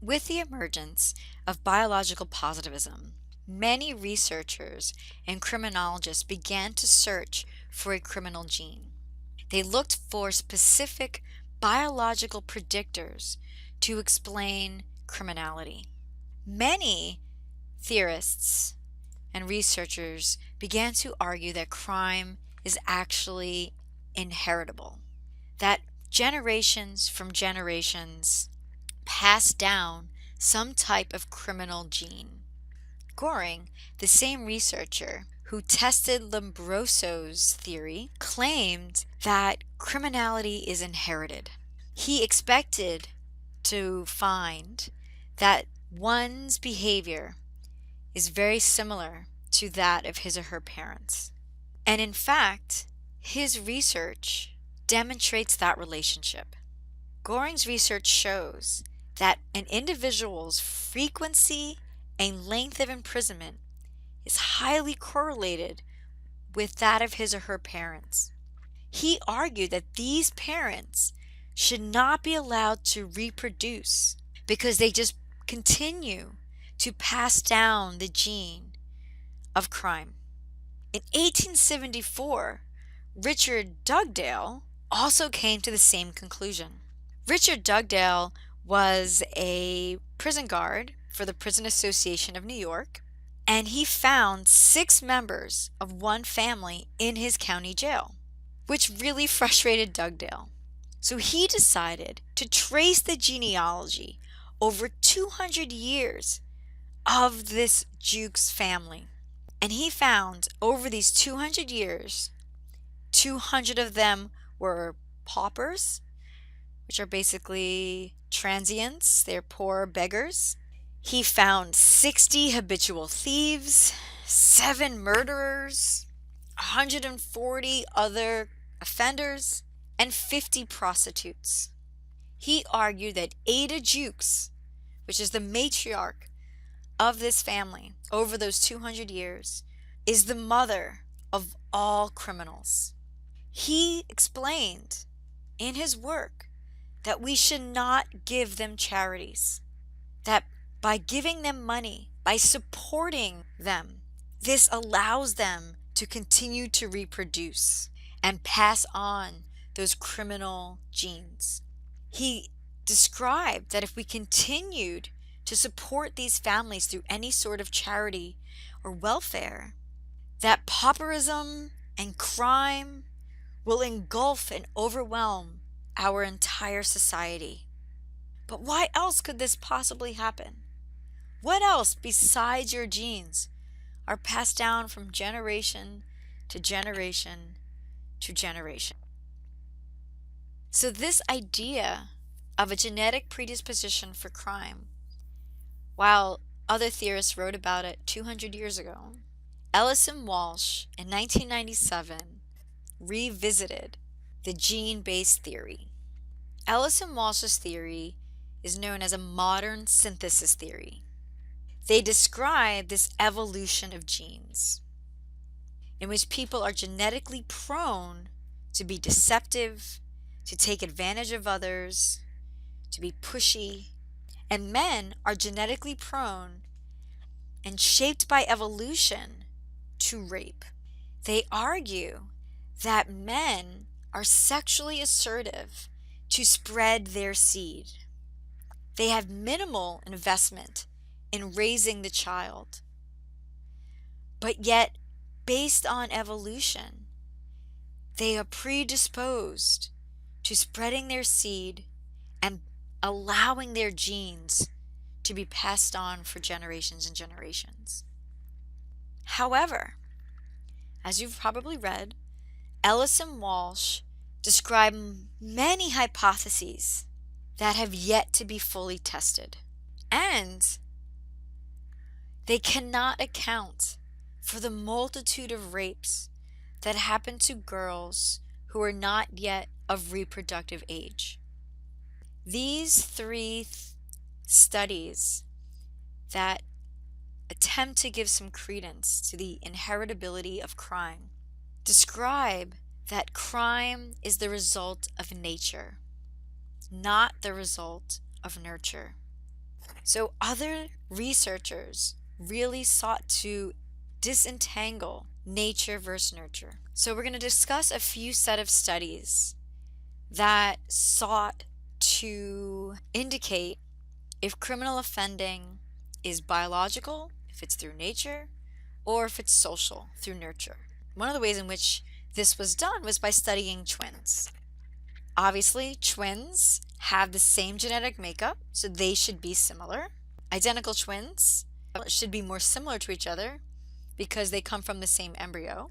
With the emergence of biological positivism, many researchers and criminologists began to search for a criminal gene. They looked for specific biological predictors to explain criminality. Many theorists and researchers began to argue that crime is actually inheritable, that generations from generations pass down some type of criminal gene. Goring, the same researcher who tested Lombroso's theory, claimed that criminality is inherited. He expected to find that one's behavior is very similar to that of his or her parents. And in fact, his research demonstrates that relationship. Goring's research shows that an individual's frequency and length of imprisonment is highly correlated with that of his or her parents. He argued that these parents should not be allowed to reproduce because they just continue to pass down the gene of crime. In 1874, Richard Dugdale also came to the same conclusion. Richard Dugdale was a prison guard for the Prison Association of New York, and he found 6 members of one family in his county jail, which really frustrated Dugdale. So he decided to trace the genealogy over 200 years of this Jukes family. And he found over these 200 years, 200 of them were paupers, which are basically transients, they're poor beggars. He found 60 habitual thieves, 7 murderers, 140 other offenders, and 50 prostitutes. He argued that Ada Jukes, which is the matriarch of this family over those 200 years, is the mother of all criminals. He explained in his work that we should not give them charities, that by giving them money, by supporting them, this allows them to continue to reproduce and pass on those criminal genes. He described that if we continued to support these families through any sort of charity or welfare, that pauperism and crime will engulf and overwhelm our entire society. But why else could this possibly happen? What else besides your genes are passed down from generation to generation to generation? So this idea of a genetic predisposition for crime, while other theorists wrote about it 200 years ago, Ellison Walsh in 1997 revisited the gene-based theory. Ellison Walsh's theory is known as a modern synthesis theory. They describe this evolution of genes in which people are genetically prone to be deceptive, to take advantage of others, to be pushy, and men are genetically prone and shaped by evolution to rape. They argue that men are sexually assertive to spread their seed. They have minimal investment in raising the child. But yet, based on evolution, they are predisposed to spreading their seed and allowing their genes to be passed on for generations and generations. However, as you've probably read, Ellison Walsh described many hypotheses that have yet to be fully tested, and they cannot account for the multitude of rapes that happen to girls who are not yet of reproductive age. These 3 studies that attempt to give some credence to the inheritability of crime describe that crime is the result of nature, not the result of nurture. So other researchers really sought to disentangle nature versus nurture. So we're going to discuss a few set of studies that sought to indicate if criminal offending is biological, if it's through nature, or if it's social through nurture. One of the ways in which this was done was by studying twins. Obviously, twins have the same genetic makeup, so they should be similar. Identical twins should be more similar to each other because they come from the same embryo,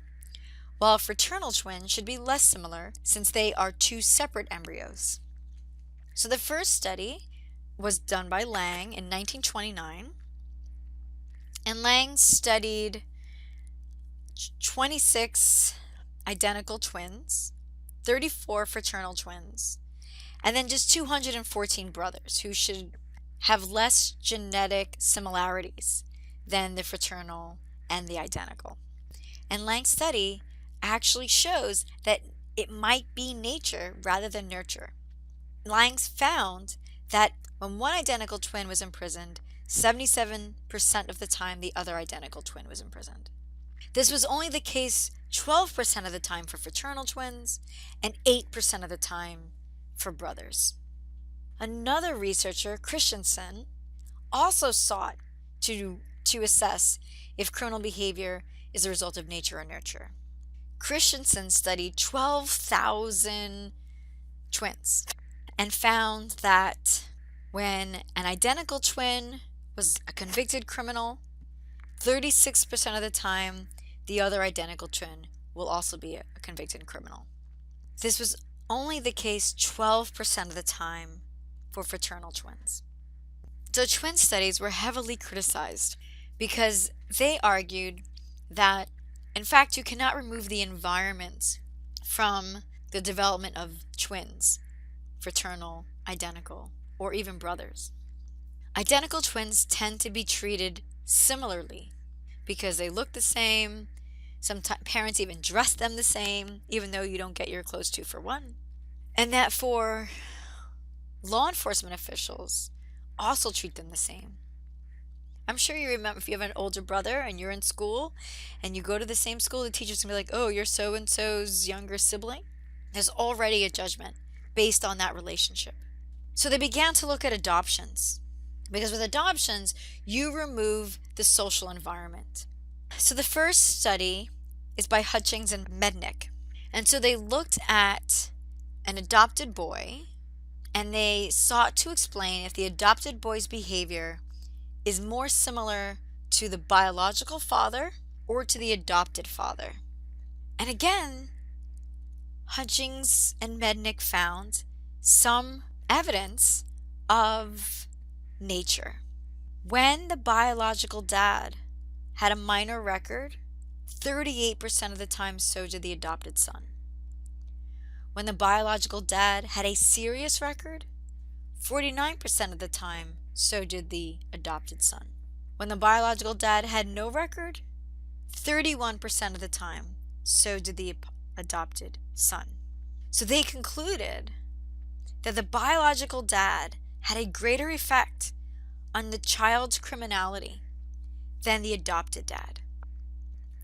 while fraternal twins should be less similar since they are two separate embryos. So the first study was done by Lang in 1929, and Lang studied 26 identical twins, 34 fraternal twins, and then just 214 brothers who should have less genetic similarities than the fraternal and the identical. And Lang's study actually shows that it might be nature rather than nurture. Lang's found that when one identical twin was imprisoned, 77% of the time the other identical twin was imprisoned. This was only the case 12% of the time for fraternal twins and 8% of the time for brothers. Another researcher, Christensen, also sought to assess if criminal behavior is a result of nature or nurture. Christensen studied 12,000 twins and found that when an identical twin was a convicted criminal, 36% of the time the other identical twin will also be a convicted criminal. This was only the case 12% of the time for fraternal twins. So twin studies were heavily criticized because they argued that, in fact, you cannot remove the environment from the development of twins, fraternal, identical, or even brothers. Identical twins tend to be treated similarly because they look the same. Sometimes parents even dress them the same, even though you don't get your clothes 2 for 1. And that for law enforcement officials also treat them the same. I'm sure you remember if you have an older brother and you're in school and you go to the same school, the teacher's gonna be like, oh, you're so-and-so's younger sibling. There's already a judgment based on that relationship. So they began to look at adoptions because with adoptions, you remove the social environment. So the first study is by Hutchings and Mednick. And so they looked at an adopted boy and they sought to explain if the adopted boy's behavior is more similar to the biological father or to the adopted father. And again, Hutchings and Mednick found some evidence of nature. When the biological dad had a minor record, 38% of the time so did the adopted son. When the biological dad had a serious record, 49% of the time so did the adopted son. When the biological dad had no record, 31% of the time so did the adopted son. So they concluded that the biological dad had a greater effect on the child's criminality than the adopted dad.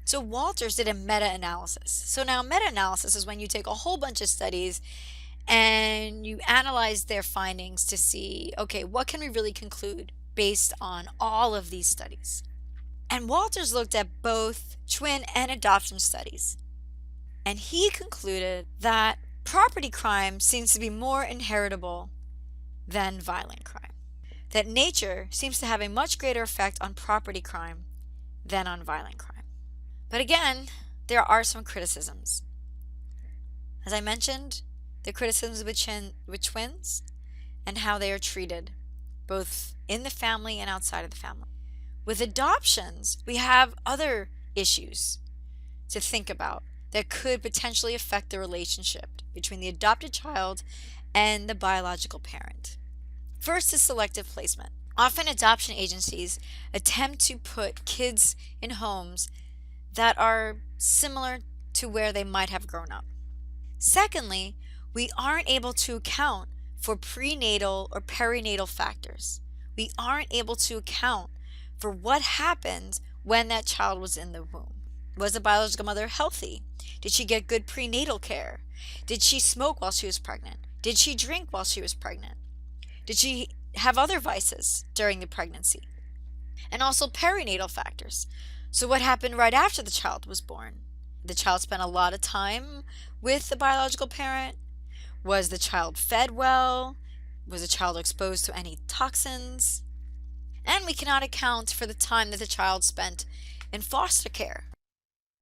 So Walters did a meta-analysis. So now meta-analysis is when you take a whole bunch of studies and you analyze their findings to see, okay, what can we really conclude based on all of these studies? And Walters looked at both twin and adoption studies. And he concluded that property crime seems to be more inheritable than violent crime. That nature seems to have a much greater effect on property crime than on violent crime. But again, there are some criticisms. As I mentioned, the criticisms with twins and how they are treated, both in the family and outside of the family. With adoptions, we have other issues to think about that could potentially affect the relationship between the adopted child and the biological parent. First is selective placement. Often adoption agencies attempt to put kids in homes that are similar to where they might have grown up. Secondly, we aren't able to account for prenatal or perinatal factors. we aren't able to account for what happened when that child was in the womb. Was the biological mother healthy? Did she get good prenatal care? Did she smoke while she was pregnant? Did she drink while she was pregnant? Did she have other vices during the pregnancy? And also perinatal factors. So, what happened right after the child was born? The child spent a lot of time with the biological parent. Was the child fed well? Was the child exposed to any toxins? And we cannot account for the time that the child spent in foster care.